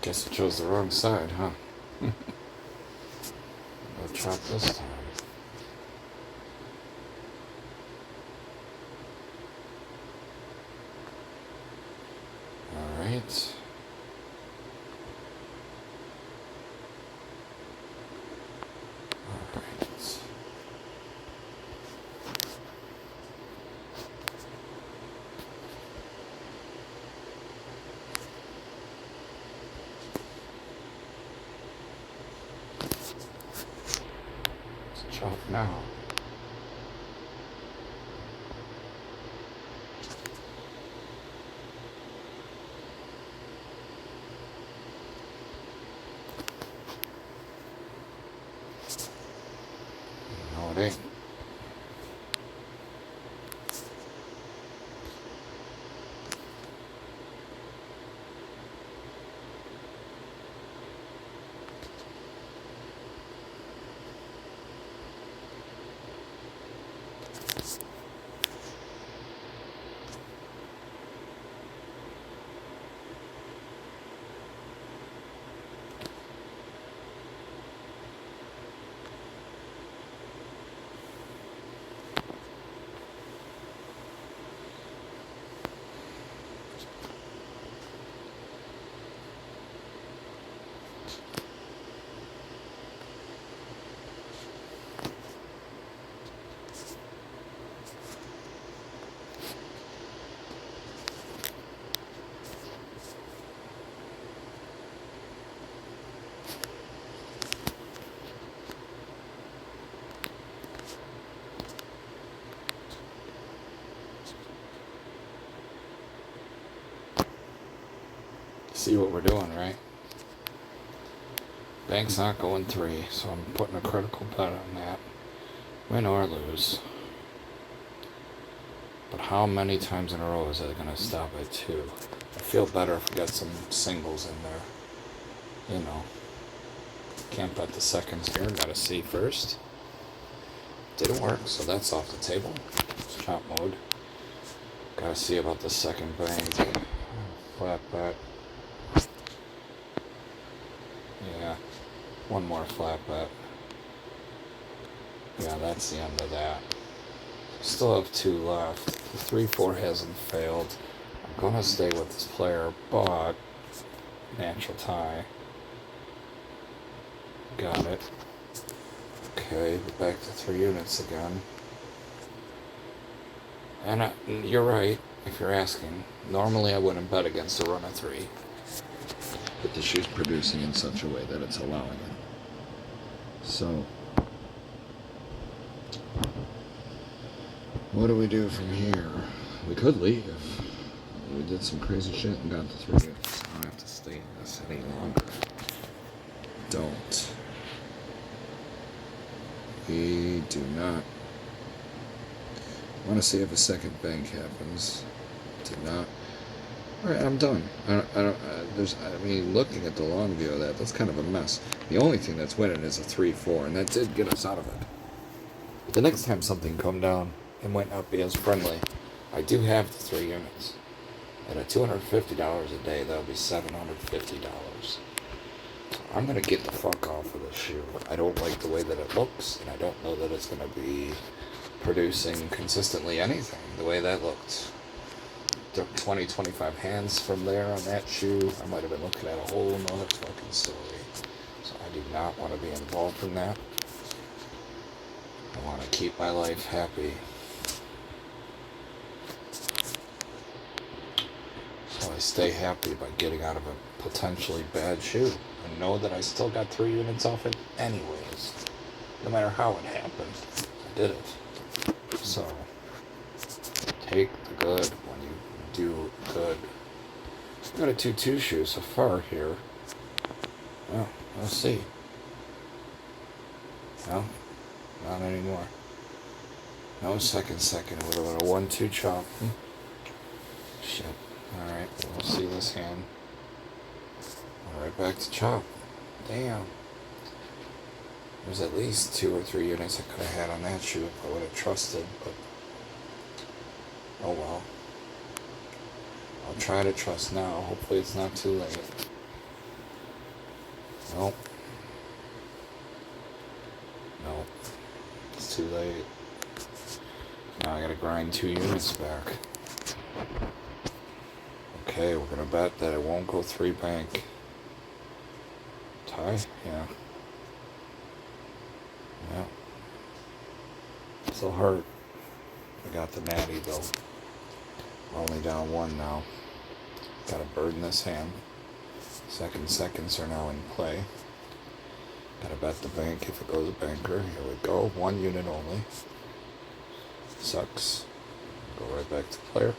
Guess I chose the wrong side, huh? I'll chop this time. Alright. Alright. Let's chop now. No, it ain't. See what we're doing, right? Bank's not going 3, so I'm putting a critical bet on that. Win or lose. But how many times in a row is it going to stop at 2? I feel better if we got some singles in there. You know. Can't bet the seconds here. Gotta see first. Didn't work, so that's off the table. It's chop mode. Gotta see about the second bank. Flat bet. Yeah. One more flat bet. Yeah, that's the end of that. Still have 2 left. The 3-4 hasn't failed. I'm gonna stay with this player, but natural tie. Got it. Okay, we're back to 3 units again. And you're right, if you're asking. Normally I wouldn't bet against a run of 3. But the shoe's producing in such a way that it's allowing it. So, what do we do from here? We could leave. We did some crazy shit and got the 3 units. I don't have to stay in this any longer. Don't. We do not. I want to see if a second bank happens. Did not. Alright, I'm done. I mean, looking at the long view of that, that's kind of a mess. The only thing that's winning is a 3-4, and that did get us out of it. But the next time something come down, it might not be as friendly. I do have the 3 units. And at $250 a day, that'll be $750. So I'm going to get the fuck off of this shoe. I don't like the way that it looks, and I don't know that it's going to be producing consistently anything the way that looked. 20, 25 hands from there on that shoe. I might have been looking at a whole nother fucking story. So I do not want to be involved in that. I want to keep my life happy. So I stay happy by getting out of a potentially bad shoe. And know that I still got 3 units off it anyways. No matter how it happened, I did it. So, take the good when you do good. Got a 2-2 shoe so far here. Well, let's see. No, not anymore. No second. What about a 1-2 chop? Shit. Alright, we'll see this hand. Alright, back to chop. Damn. There's at least 2 or 3 units I could have had on that shoe if I would have trusted, but oh well. I'll try to trust now. Hopefully it's not too late. Nope. Nope. It's too late. Now I gotta grind 2 units back. Okay, we're gonna bet that it won't go 3 bank. Tie? Yeah. Yeah. This'll hurt. I got the natty though. We're only down 1 now. Gotta burden this hand. Seconds are now in play. Gotta bet the bank if it goes banker. Here we go. 1 unit only. Sucks. Go right back to player.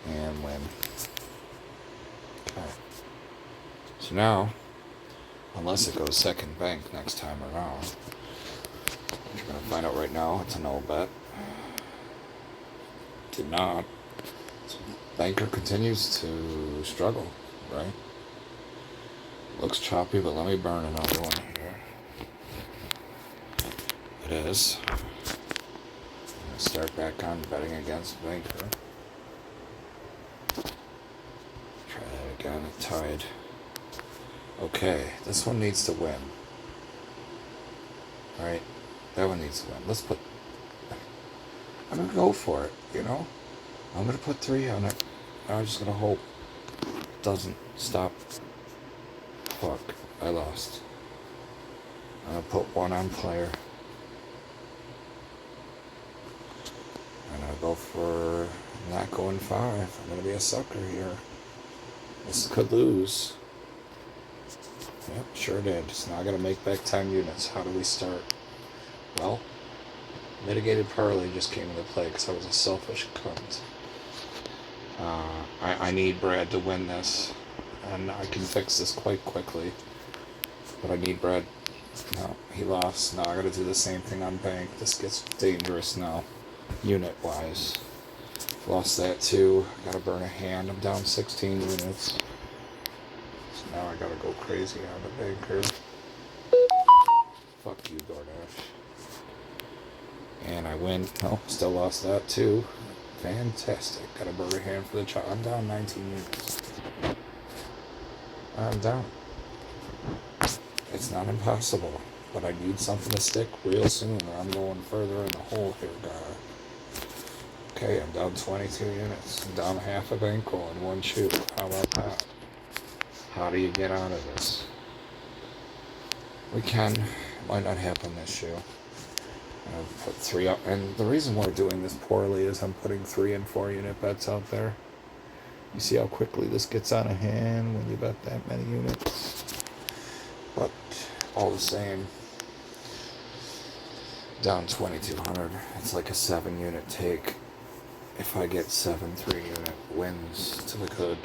And win. Okay. So now, unless it goes second bank next time around, which we're going to find out right now, it's a no bet. Did not. So banker continues to struggle, right? Looks choppy, but let me burn another one here. It is. I'm going to start back on betting against banker. Try that again, it tied. Okay, this one needs to win. Alright, that one needs to win. Let's put... I'm going to go for it, you know? I'm going to put 3 on it. I'm just going to hope it doesn't stop. Fuck, I lost. I'm going to put 1 on player. I'm going to go for not going 5. I'm going to be a sucker here. This could lose. Yep, sure did. So now I gotta make back 10 units. How do we start? Well, mitigated parlay just came into play because I was a selfish cunt. I need Brad to win this, and I can fix this quite quickly. But I need Brad. No, he lost. Now I gotta do the same thing on bank. This gets dangerous now, unit-wise. Lost that too. Gotta burn a hand. I'm down 16 units. Now I gotta go crazy on the banker. Fuck you, DoorDash. And I win. Oh, still lost that too. Fantastic. Got a burger hand for the child. I'm down 19 units. I'm down. It's not impossible, but I need something to stick real soon or I'm going further in the hole here, guy. Okay, I'm down 22 units. I'm down half a bankroll in 1 shoot. How about that? How do you get out of this? We can. Might not happen this shoe. I've put 3 up. And the reason we're doing this poorly is I'm putting 3 and 4 unit bets out there. You see how quickly this gets out of hand when you bet that many units. But all the same, down 2,200. It's like a 7 unit take. If I get 7 3-unit wins to the good,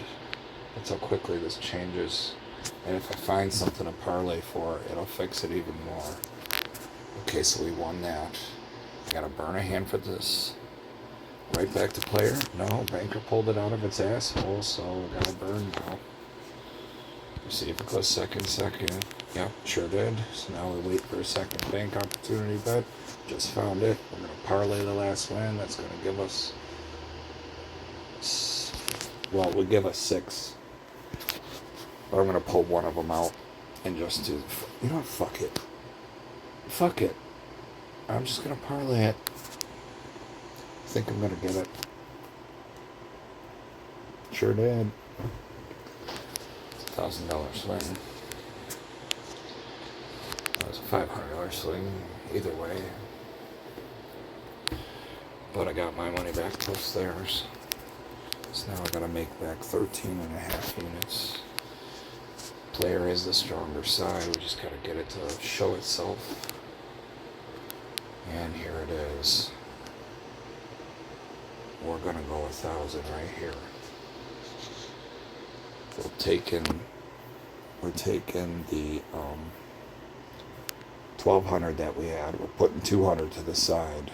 that's how quickly this changes. And if I find something to parlay for, it'll fix it even more. Okay, so we won that. I gotta burn a hand for this. Right back to player. No, banker pulled it out of its asshole, so I gotta burn now. See if it goes second. Yep, sure did. So now we wait for a second bank opportunity bet. Just found it. We're gonna parlay the last win. That's gonna give us... Well, we'll give us 6. But I'm gonna pull one of them out and just do... You know what? Fuck it. Fuck it. I'm just gonna parlay it. I think I'm gonna get it. Sure did. $1,000 swing. That was a $500 swing. Either way. But I got my money back plus theirs. So now I gotta make back 13.5 units. Player is the stronger side. We just gotta get it to show itself. And here it is. We're gonna go 1,000 right here. We're taking the 1,200 that we had. We're putting 200 to the side,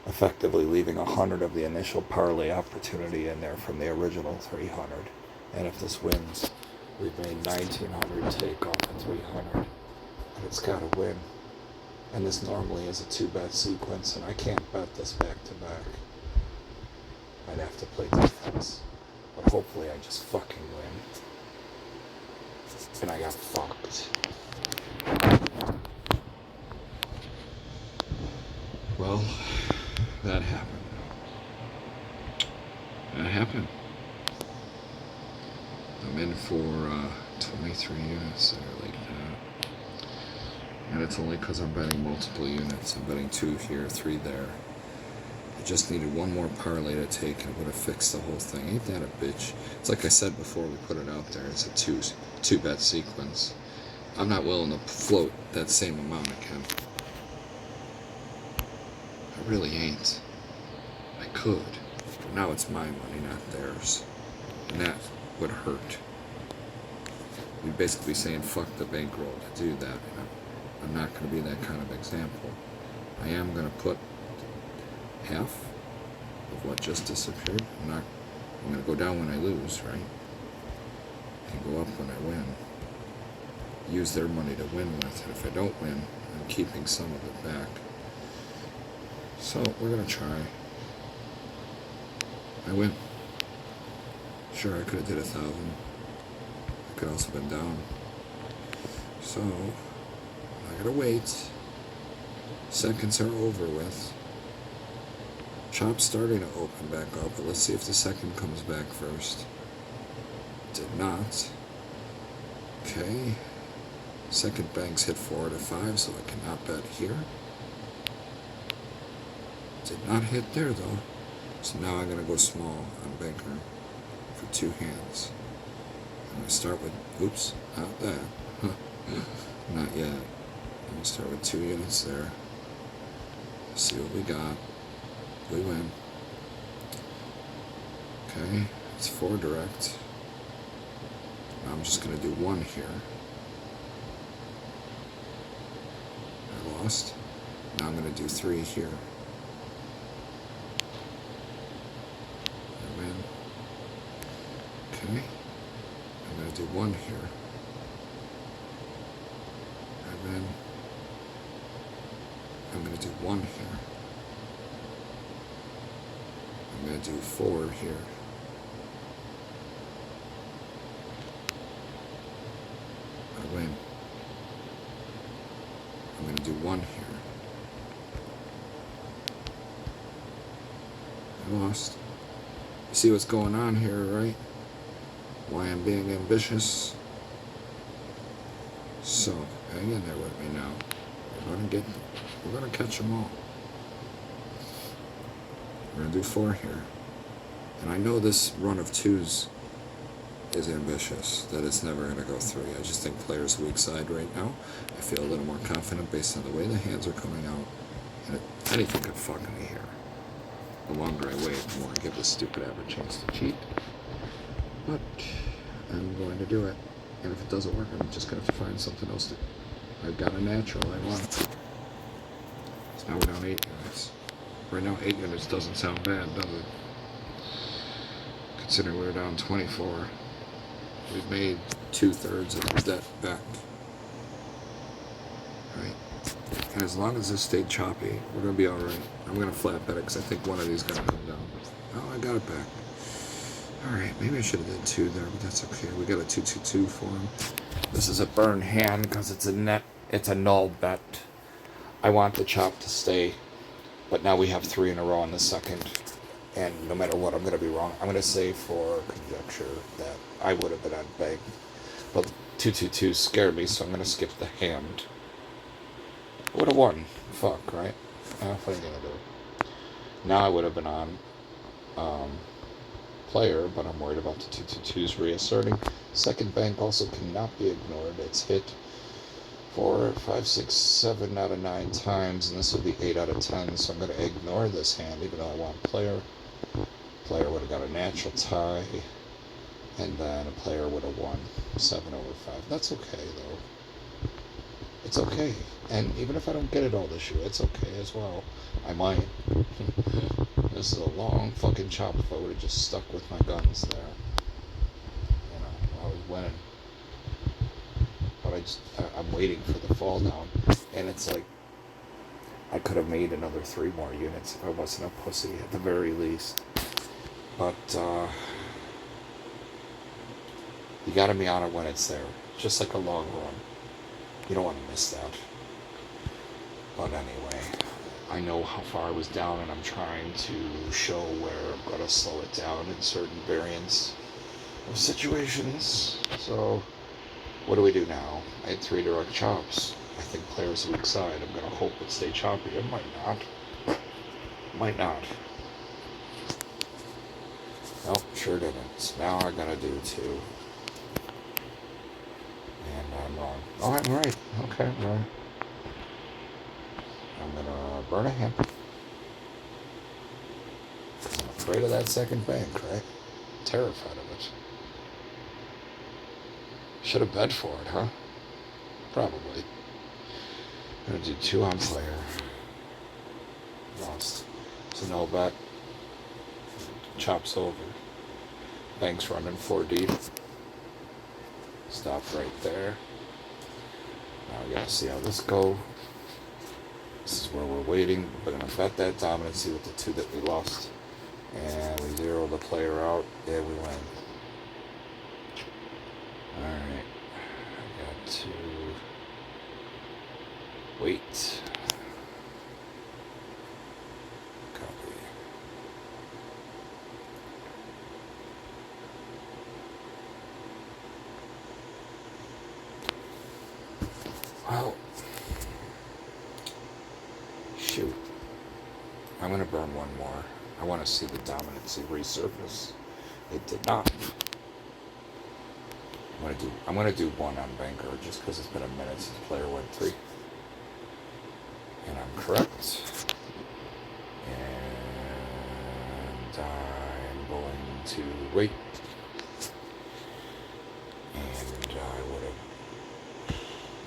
effectively leaving 100 of the initial parlay opportunity in there from the original 300. And if this wins, we've made 1,900 take off of 300. And it's got to win. And this normally is a 2-bet sequence, and I can't bet this back to back. I'd have to play defense. But hopefully I just fucking win. and I got fucked. Well, that happened. I'm in for 23 units that are like that. And it's only because I'm betting multiple units. I'm betting 2 here, 3 there. I just needed one more parlay to take and it would have fixed the whole thing. Ain't that a bitch? It's like I said before we put it out there. It's a two bet sequence. I'm not willing to float that same amount again. I really ain't. I could. But now it's my money, not theirs. And that would hurt. You'd basically be saying fuck the bankroll to do that. You know? I'm not going to be that kind of example. I am going to put half of what just disappeared. I'm going to go down when I lose, right? And go up when I win. Use their money to win with. And if I don't win, I'm keeping some of it back. So we're going to try. I win. Sure, I could have did 1,000. I could also been down. So I gotta wait. Seconds are over with. Chop's starting to open back up, but let's see if the second comes back first. Did not. Okay. Second bank's hit 4 to 5, so I cannot bet here. Did not hit there though. So now I'm gonna go small on banker for 2 hands. I'm gonna start with, oops, not that. Not yet. I'm gonna start with 2 units there. See what we got. We win. Okay, it's 4 direct. Now I'm just gonna do 1 here. I lost. Now I'm gonna do 3 here. I win. Okay. I'm gonna do 1 here. I win. I'm gonna do 1 here. I'm going to do 4 here. I win. I'm going to do 1 here. I lost. You see what's going on here, right? Why I'm being ambitious. So, hang in there with me now. We're going to catch them all. We're going to do 4 here. And I know this run of 2s is ambitious, that it's never going to go 3. I just think players' weak side right now. I feel a little more confident based on the way the hands are coming out. And anything could fuck me here. The longer I wait, the more I give this stupid average chance to cheat. But I'm going to do it. And if it doesn't work, I'm just going to find something else to do. I've got a natural I want. So now we're down 8 units. Right now, 8 units doesn't sound bad, does it? Considering we were down 24. We've made 2/3 of the debt back. Right? And as long as this stayed choppy, we're going to be alright. I'm going to flat bet it because I think one of these is going to come down. Oh, I got it back. Alright, maybe I should have did 2 there, but that's okay. We got a 2-2-2 for him. This is a burn hand because it's a null bet. I want the chop to stay. But now we have 3 in a row on the second, and no matter what, I'm going to be wrong. I'm going to say for conjecture that I would have been on bank, but 2-2-2 scared me, so I'm going to skip the hand. Would have won. Fuck, right? What are you going to do? Now I would have been on player, but I'm worried about the 2-2-2s reasserting. Second bank also cannot be ignored. It's hit 4, 5, 6, 7 out of 9 times, and this would be 8 out of 10, so I'm going to ignore this hand, even though I want player. Player would have got a natural tie, and then a player would have won 7 over 5. That's okay, though. It's okay. And even if I don't get it all this year, it's okay as well. I might. This is a long fucking chop if I would have just stuck with my guns there. You know, I was winning. But I'm waiting for the fall down, and it's like I could have made another 3 more units if I wasn't a pussy at the very least. But you gotta be on it when it's there. just like a long run. You don't want to miss that. But anyway, I know how far I was down, and I'm trying to show where I'm going to slow it down in certain variants of situations. So, what do we do now? I had 3 direct chops. I think player's weak side. I'm going to hope it stay choppy. It might not. Might not. Nope, sure didn't. Now I gotta do 2. And I'm wrong. Oh, I'm right. Okay, right. I'm gonna burn a hand. I'm afraid of that second bank, right? Terrified of it. Should have bet for it, huh? Probably. I'm gonna do 2 on player. Lost. So no bet. Chops over. Bank's running 4 deep. Stop right there. Now we gotta see how this goes. This is where we're waiting. We're gonna bet that dominant, see what the 2 that we lost. And we zero the player out. Yeah, we win. Alright. I got to wait. Copy. Well, shoot. I'm going to burn one more. I want to see the dominancy resurface. It did not. I'm going to do 1 on banker just because it's been a minute since player went 3. And I'm correct. And I'm going to wait. And I would have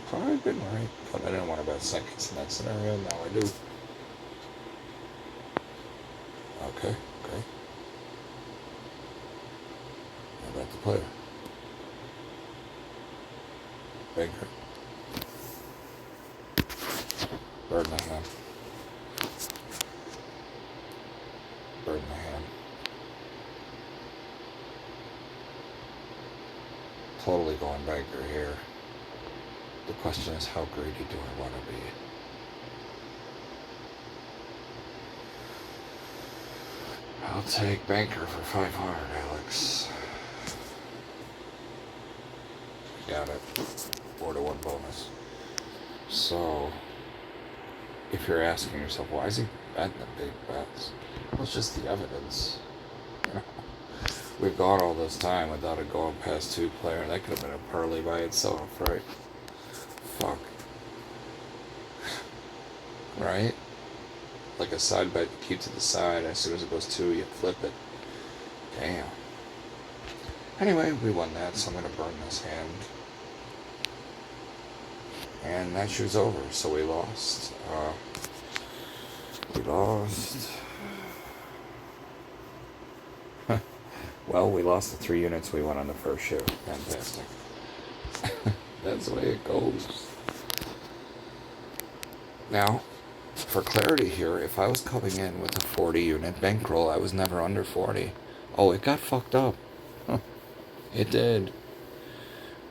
probably been right, but I didn't want to bet seconds in that scenario. Now I do. Okay. How about the player? Banker. Burn the hand. Burn the hand. Totally going banker here. The question is, how greedy do I want to be? I'll take banker for 500, Alex. Got it. 4-1 bonus. So, if you're asking yourself, why is he betting the big bets? Well, it's just the evidence. We've gone all this time without it going past 2 player. That could have been a parlay by itself, right? Fuck. Right? Like a side bet, you keep to the side. As soon as it goes 2, you flip it. Damn. Anyway, we won that, so I'm going to burn this hand. And that shoe's over, so we lost. Well, we lost the 3 units we won on the first shoe. Fantastic. That's the way it goes. Now, for clarity here, if I was coming in with a 40 unit bankroll, I was never under 40. Oh, it got fucked up. It did.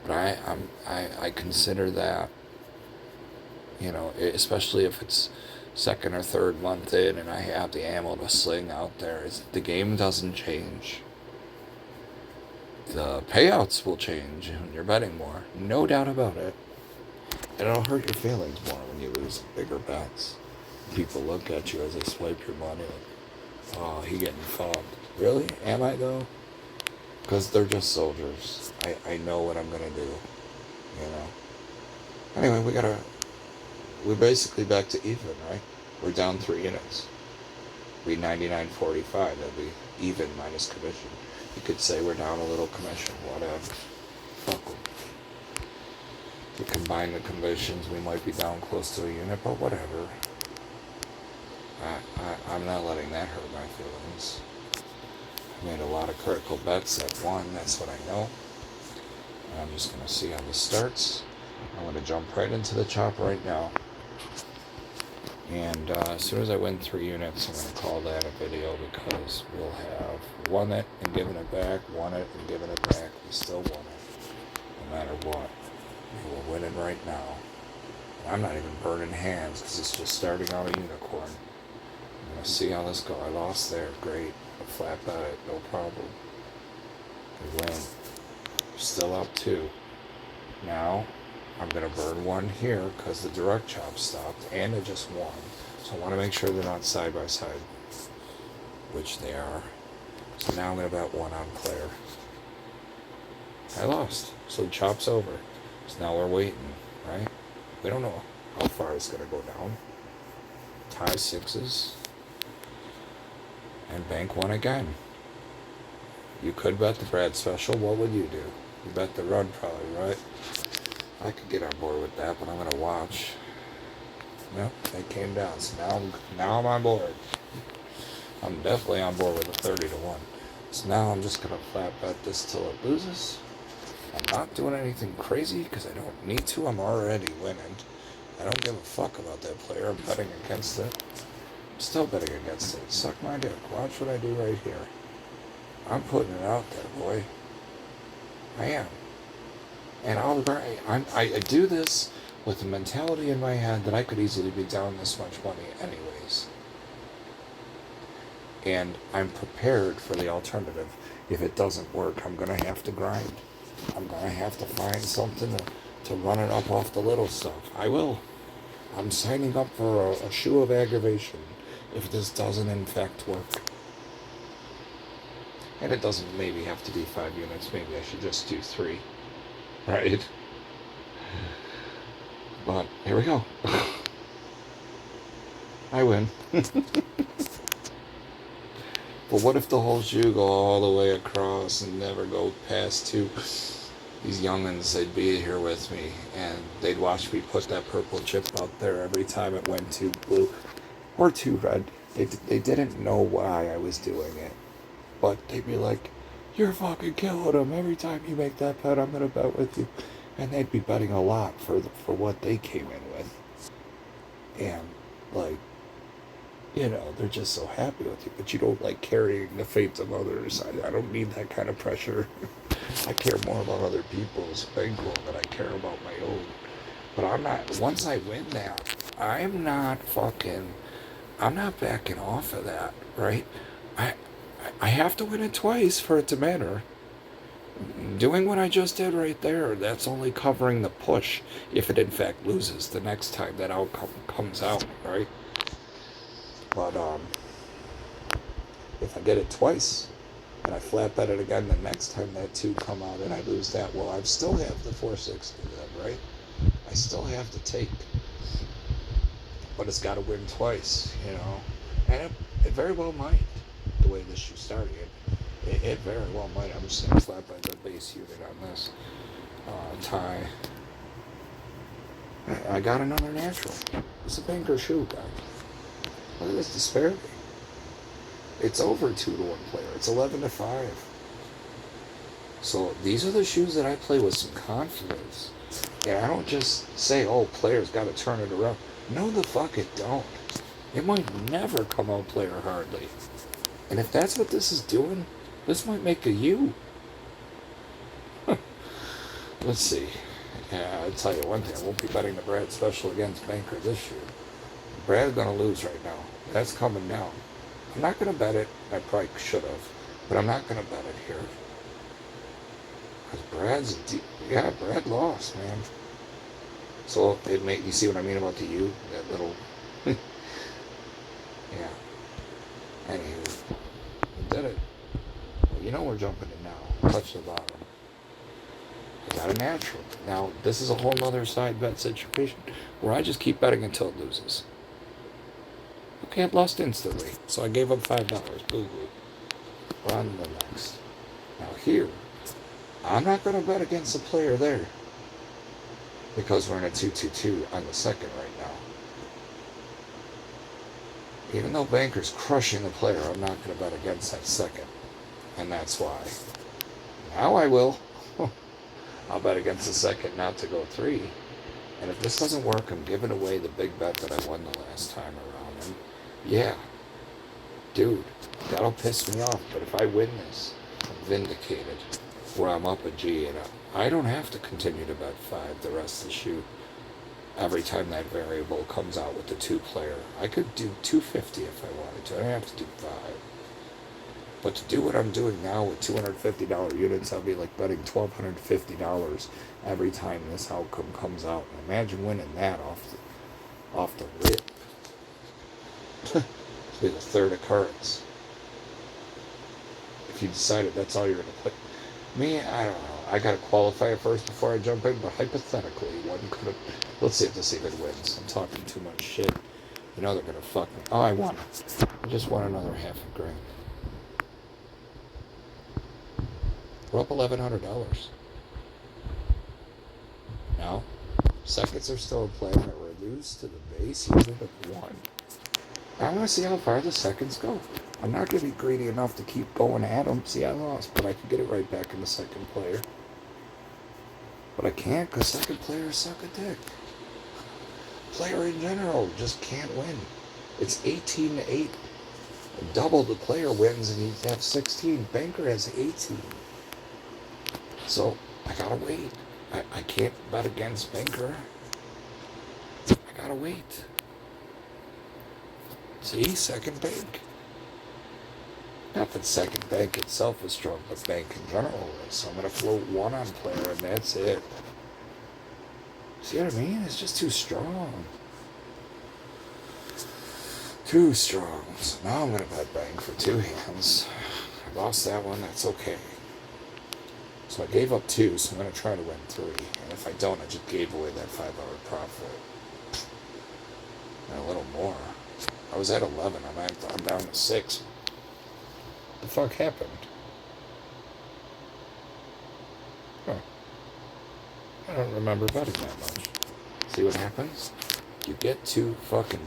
But I consider that, especially if it's 2nd or 3rd month in and I have the ammo to sling out there, the game doesn't change. The payouts will change when you're betting more. No doubt about it. And it'll hurt your feelings more when you lose bigger bets. People look at you as they swipe your money like, oh, he getting fobbed. Really? Am I though? Because they're just soldiers. I know what I'm going to do. Anyway, we're basically back to even, right? We're down 3 units. Be 99.45. That'd be even minus commission. You could say we're down a little commission. Whatever. Fuck them. If you combine the commissions, we might be down close to a unit, but whatever. I'm not letting that hurt my feelings. I made a lot of critical bets at 1. That's what I know. And I'm just going to see how this starts. I'm going to jump right into the chop right now. And as soon as I win 3 units, I'm going to call that a video because we'll have won it and given it back, won it and given it back. We still won it, no matter what. And we're winning right now. And I'm not even burning hands because it's just starting out a unicorn. I'm going to see how this goes. I lost there. Great. I flat bet it. No problem. We win. Still up 2. Now, I'm going to burn 1 here because the direct chop stopped and it just won. So I want to make sure they're not side by side, which they are. So now I'm going to bet 1 on Claire. I lost. So chop's over. So now we're waiting, right? We don't know how far it's going to go down. Tie 6s. And bank 1 again. You could bet the Brad special. What would you do? You bet the run probably, right? I could get on board with that, but I'm going to watch. Nope, they came down. So now I'm on board. I'm definitely on board with a 30 to 1. So now I'm just going to flat bet this till it loses. I'm not doing anything crazy because I don't need to. I'm already winning. I don't give a fuck about that player. I'm betting against it. I'm still betting against it. Suck my dick. Watch what I do right here. I'm putting it out there, boy. I am. And I do this with the mentality in my head that I could easily be down this much money anyways. And I'm prepared for the alternative. If it doesn't work, I'm going to have to grind. I'm going to have to find something to run it up off the little stuff. I will. I'm signing up for a shoe of aggravation if this doesn't in fact work. And it doesn't maybe have to be 5 units. Maybe I should just do 3. Right? But here we go. I win. But what if the whole shoe go all the way across and never go past 2? These young'uns, they'd be here with me, and they'd watch me put that purple chip out there every time it went 2 blue or 2 red. They didn't know why I was doing it, but they'd be like, "You're fucking killing them. Every time you make that bet, I'm gonna bet with you." And they'd be betting a lot for what they came in with, and like, you know, they're just so happy with you. But you don't like carrying the fates of others. I don't need that kind of pressure. I care more about other people's bankroll than I care about my own. But I'm not, once I win that, I'm not backing off of that, right? I have to win it twice for it to matter. Doing what I just did right there, that's only covering the push if it in fact loses the next time that outcome comes out, right? But if I get it twice and I flat bet it again the next time that 2 come out and I lose that, well, I still have the 460 then, right? I still have to take. But it's got to win twice, you know? And it very well might, the way this shoe started. It very well might. I'm just going to flat bet the base unit on this tie. I got another natural. It's a banker shoe, guys. Look at this disparity. It's over 2 to 1 player. It's 11 to 5. So these are the shoes that I play with some confidence. And I don't just say, "Oh, player's got to turn it around." No, the fuck it don't. It might never come out player hardly. And if that's what this is doing, this might make a U. Let's see. Yeah, I'll tell you one thing. I won't be betting the Brad special against Banker this year. Brad's going to lose right now. That's coming down. I'm not going to bet it. I probably should have. But I'm not going to bet it here. Because Brad lost, man. So you see what I mean about the U? That little, yeah. Anywho, we did it. Well, you know we're jumping in now. Touch the bottom. I got a natural. Now, this is a whole nother side bet situation where I just keep betting until it loses. Okay, it lost instantly. So I gave up $5. Boo-boo. On to the next. Now here, I'm not going to bet against the player there. Because we're in a 2-2-2 on the second right now. Even though Banker's crushing the player, I'm not going to bet against that second. And that's why. Now I will. I'll bet against the second not to go 3. And if this doesn't work, I'm giving away the big bet that I won the last time around. And yeah, dude, that'll piss me off. But if I win this, I'm vindicated. Where I'm up a G I don't have to continue to bet 5 the rest of the shoot every time that variable comes out with the 2-player. I could do 250 if I wanted to. I don't have to do 5. But to do what I'm doing now with $250 units, I'll be like betting $1,250 every time this outcome comes out. And imagine winning that off the rip. It'll be the third occurrence. If you decided that's all you're going to play. Me, I don't know. I got to qualify it first before I jump in, but hypothetically, one could have. Let's see if this even wins. I'm talking too much shit. You know they're going to fuck me. Oh, I won. I just won another $500. We're up $1,100. Now, seconds are still in play. I reduce to the base unit of 1. I want to see how far the seconds go. I'm not going to be greedy enough to keep going at them. See, I lost, but I can get it right back in the second player. But I can't because second players suck a dick. Player in general just can't win. It's 18-8. Double the player wins and you have 16. Banker has 18. So I gotta wait. I can't bet against Banker. I gotta wait. See, second bank. Not that second bank itself is strong, but bank in general is. So I'm going to float 1 on player, and that's it. See what I mean? It's just too strong. Too strong. So now I'm going to bet bank for 2 hands. I lost that one. That's okay. So I gave up 2, so I'm going to try to win 3. And if I don't, I just gave away that $5 profit. And a little more. I was at 11. I'm down to 6. The fuck happened? Huh. I don't remember betting that much. See what happens? You get too fucking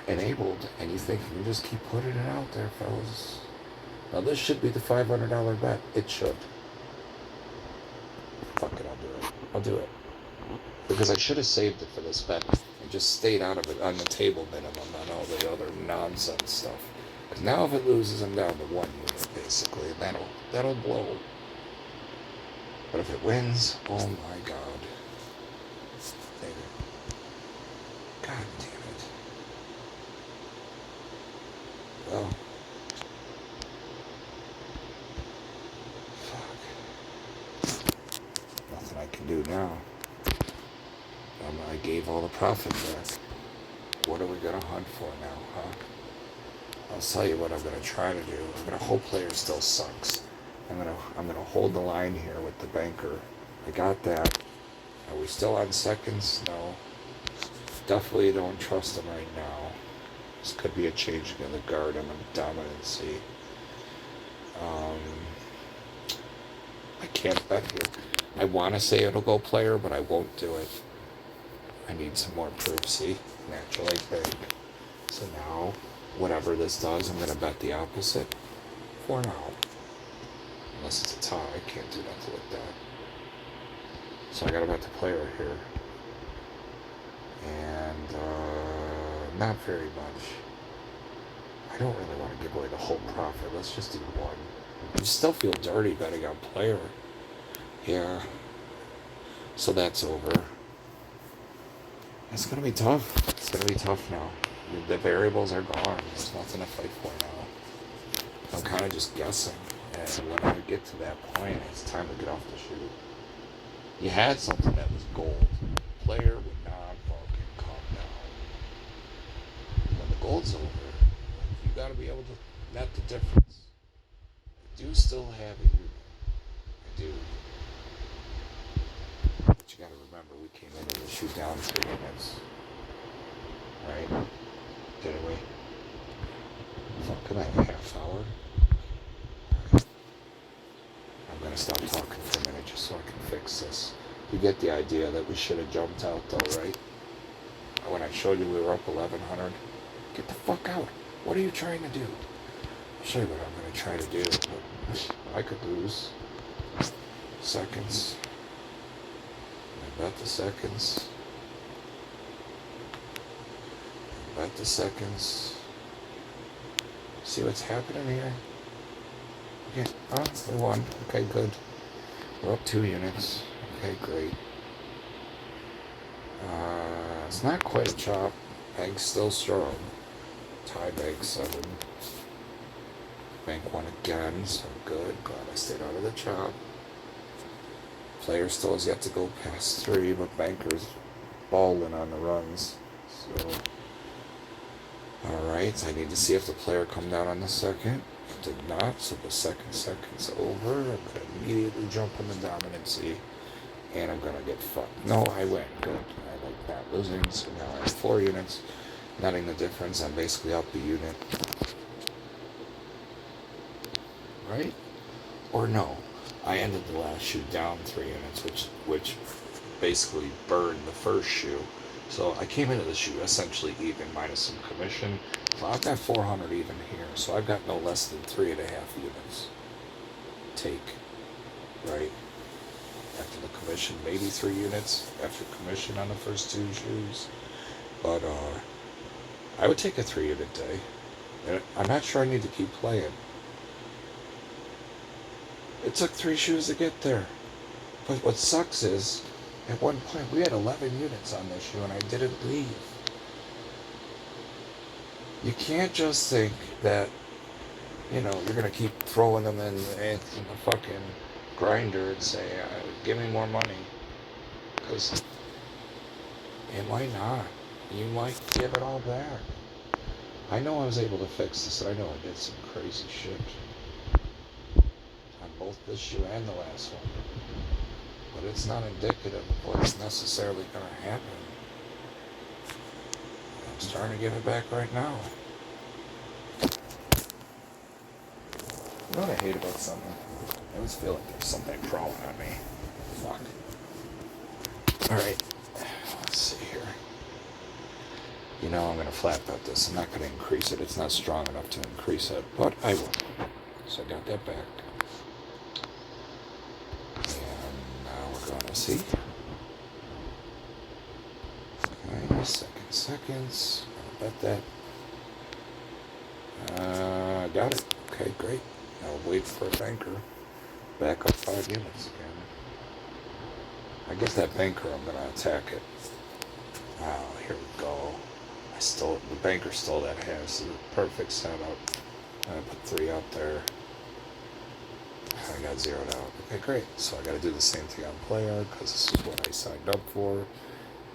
enabled and you think you can just keep putting it out there, fellas. Now this should be the $500 bet. It should. Fuck it, I'll do it. I'll do it. Because I should have saved it for this bet and just stayed out of it on the table minimum on all the other nonsense stuff. Because now if it loses, I'm down to 1 unit, basically. And that'll blow. But if it wins, oh my god. God damn it. Well. Fuck. Nothing I can do now. I gave all the profit back. What are we going to hunt for now, huh? I'll tell you what I'm going to try to do. I'm going to hope player still sucks. I'm going to hold the line here with the banker. I got that. Are we still on seconds? No. Definitely don't trust him right now. This could be a change in the guard and the dominancy. I can't bet here. I want to say it'll go player, but I won't do it. I need some more proof. See? Naturally big. So now, whatever this does, I'm going to bet the opposite for now. Unless it's a tie, I can't do nothing with that. So I got to bet the player here. And, not very much. I don't really want to give away the whole profit. Let's just do 1. I still feel dirty betting on player. Yeah. So that's over. It's going to be tough. It's going to be tough now. The variables are gone. There's nothing to fight for now. I'm kind of just guessing. And when I get to that point, it's time to get off the shoot. You had something that was gold. Player would not fucking calm down. When the gold's over, you got to be able to net the difference. I do still have it. I do. But you got to remember, we came in to shoot down 3 units. Right? Didn't we? Fuck, can I have a half hour? Right. I'm going to stop talking for a minute just so I can fix this. You get the idea that we should have jumped out though, right? When I showed you we were up 1,100. Get the fuck out. What are you trying to do? I'll show you what I'm going to try to do. But I could lose. Seconds. I bet the seconds. I bet the seconds. See what's happening here? Yeah, we won. Okay, good. We're up 2 units. Okay, great. It's not quite a chop. Bank's still strong. Tie bank 7. Bank 1 again, so good. Glad I stayed out of the chop. Player still has yet to go past 3, but banker's balling on the runs. So, alright, I need to see if the player come down on the second. Did not, so the second's over. I'm going to immediately jump in the dominancy, and I'm going to get fucked. No, I win. Good. I like not losing, so now I have 4 units. Netting the difference, I'm basically up the unit. Right? Or no. I ended the last shoe down 3 units, which basically burned the first shoe. So I came into the shoe essentially even minus some commission. So I've got 400 even here. So I've got no less than 3.5 units. Take. Right? After the commission, maybe 3 units after commission on the first 2 shoes. But I would take a 3 unit day. And I'm not sure I need to keep playing. It took 3 shoes to get there. But what sucks is, at one point, we had 11 units on this shoe, and I didn't leave. You can't just think that, you're going to keep throwing them in the fucking grinder and say, give me more money. Because it might not. You might give it all back. I know I was able to fix this. I know I did some crazy shit. On both this shoe and the last one. But it's not indicative of what's necessarily going to happen. I'm starting to give it back right now. You know what I hate about something? I always feel like there's something crawling on me. Fuck. Alright. Let's see here. I'm going to flat bet this. I'm not going to increase it. It's not strong enough to increase it. But I will. So I got that back. Gonna see. Okay, seconds. I'll bet that. Got it. Okay, great. I'll wait for a banker. Back up 5 units again. I guess that banker, I'm gonna attack it. Oh, here we go. The banker stole that half, so the perfect setup. I put 3 out there. I got zeroed out. Okay, great. So I got to do the same thing on player because this is what I signed up for.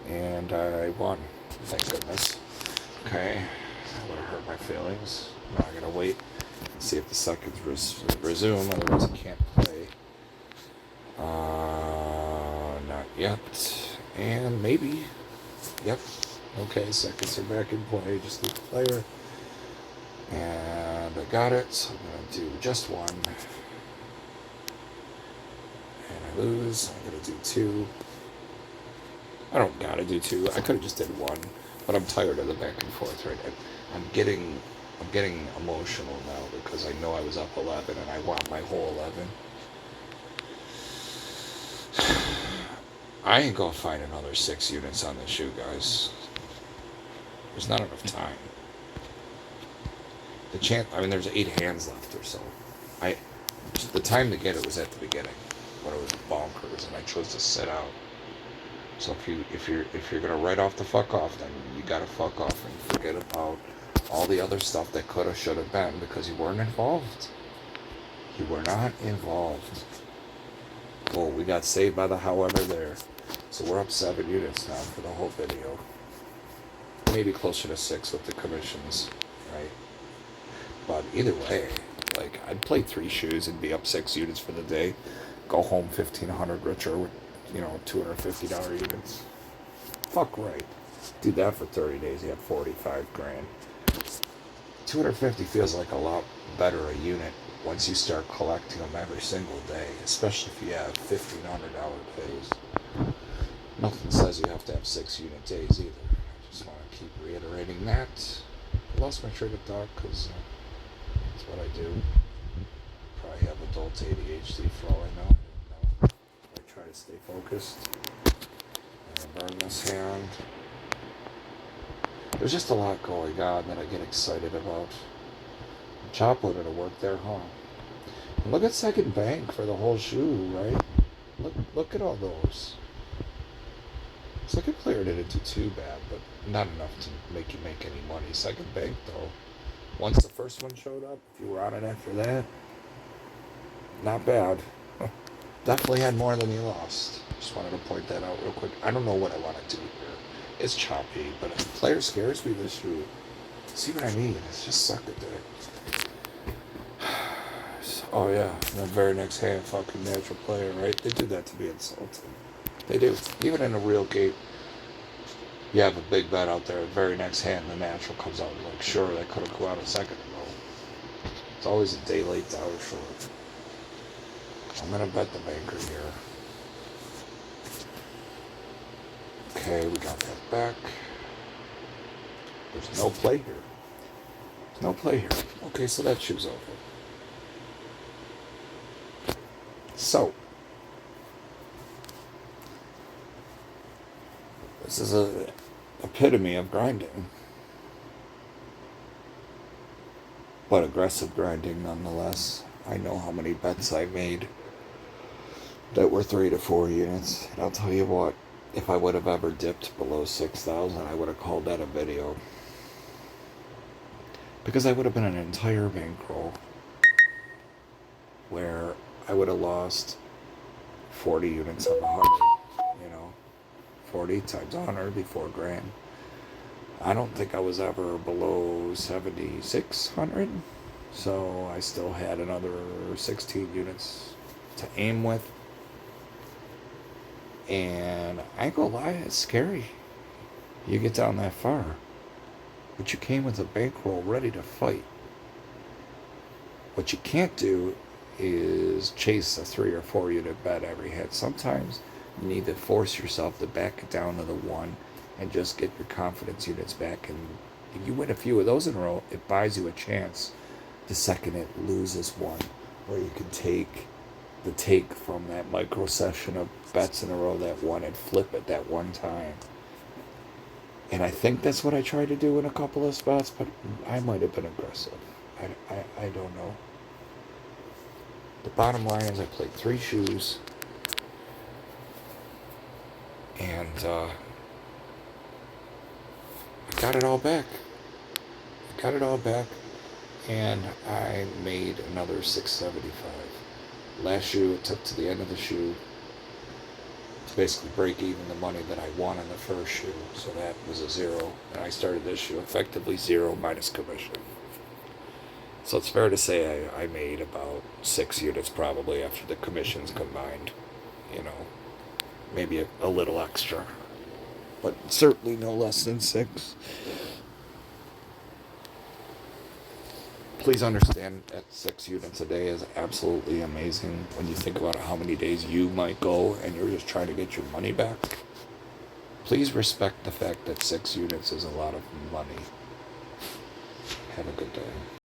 And I won. Thank goodness. Okay. That would have hurt my feelings. Now I got to wait and see if the seconds resume. Otherwise I can't play. Not yet. And maybe. Yep. Okay, seconds are back in play. Just need the player. And I got it. So I'm going to do just 1. Lose. I'm gonna do 2. I don't gotta do 2. I could have just did 1, but I'm tired of the back and forth right now. I'm getting emotional now because I know I was up 11 and I want my whole 11. I ain't gonna find another 6 units on this shoe, guys. There's not enough time. There's 8 hands left or so. The time to get it was at the beginning. When it was bonkers, and I chose to sit out. So if you're gonna write off the fuck off, then you gotta fuck off and forget about all the other stuff that coulda, shoulda been because you weren't involved. You were not involved. Oh, we got saved by the however there. So we're up 7 units now for the whole video. Maybe closer to 6 with the commissions, right? But either way, I'd play 3 shoes and be up 6 units for the day. Go home 1,500 richer with, $250 units. Fuck right. Do that for 30 days, you have 45 grand. 250 feels like a lot better a unit once you start collecting them every single day, especially if you have $1,500 days. Nothing says you have to have 6 unit days either. I just want to keep reiterating that. I lost my train of thought because that's what I do. Probably have adult ADHD for all I know. I try to stay focused. I'm gonna burn this hand. There's just a lot going on that I get excited about. Chop would have worked there, huh? Look at second bank for the whole shoe, right? Look at all those. Second player didn't do too bad, but not enough to make you make any money. Second bank, though, once the first one showed up, if you were on it after that, not bad. Definitely had more than you lost. Just wanted to point that out real quick. I don't know what I want to do here. It's choppy, but if the player scares me this shoe, see what I mean? It's just suck it there. Oh yeah, the very next hand, fucking natural player, right? They do that to be insulting. They do. Even in a real game, you have a big bet out there. The very next hand, the natural comes out. Like, sure, that could have come out a second ago. It's always a day late, hour short. I'm gonna bet the banker here. Okay, we got that back. There's no play here. There's no play here. Okay, so that shoe's over. So, this is a epitome of grinding, but aggressive grinding nonetheless. I know how many bets I made that were 3 to 4 units, and I'll tell you what, if I would have ever dipped below 6,000, I would have called that a video, because I would have been an entire bankroll where I would have lost 40 units of 100, 40 times 100 would be $4,000. I don't think I was ever below 7,600, so I still had another 16 units to aim with. And I ain't gonna lie, it's scary. You get down that far, but you came with a bankroll ready to fight. What you can't do is chase a 3 or 4 unit bet every hit. Sometimes you need to force yourself to back it down to the 1 and just get your confidence units back. And if you win a few of those in a row, it buys you a chance the second it loses one, where you can take the take from that micro session of bets in a row that won and flip it that one time. And I think that's what I tried to do in a couple of spots, but I might have been aggressive. I don't know. The bottom line is I played 3 shoes, and I got it all back. And I made another $675. Last shoe, it took to the end of the shoe to basically break even the money that I won on the first shoe. So that was a 0. And I started this shoe effectively 0 minus commission. So it's fair to say I made about 6 units probably after the commissions combined. Maybe a little extra. But certainly no less than 6. Please understand that 6 units a day is absolutely amazing when you think about how many days you might go and you're just trying to get your money back. Please respect the fact that 6 units is a lot of money. Have a good day.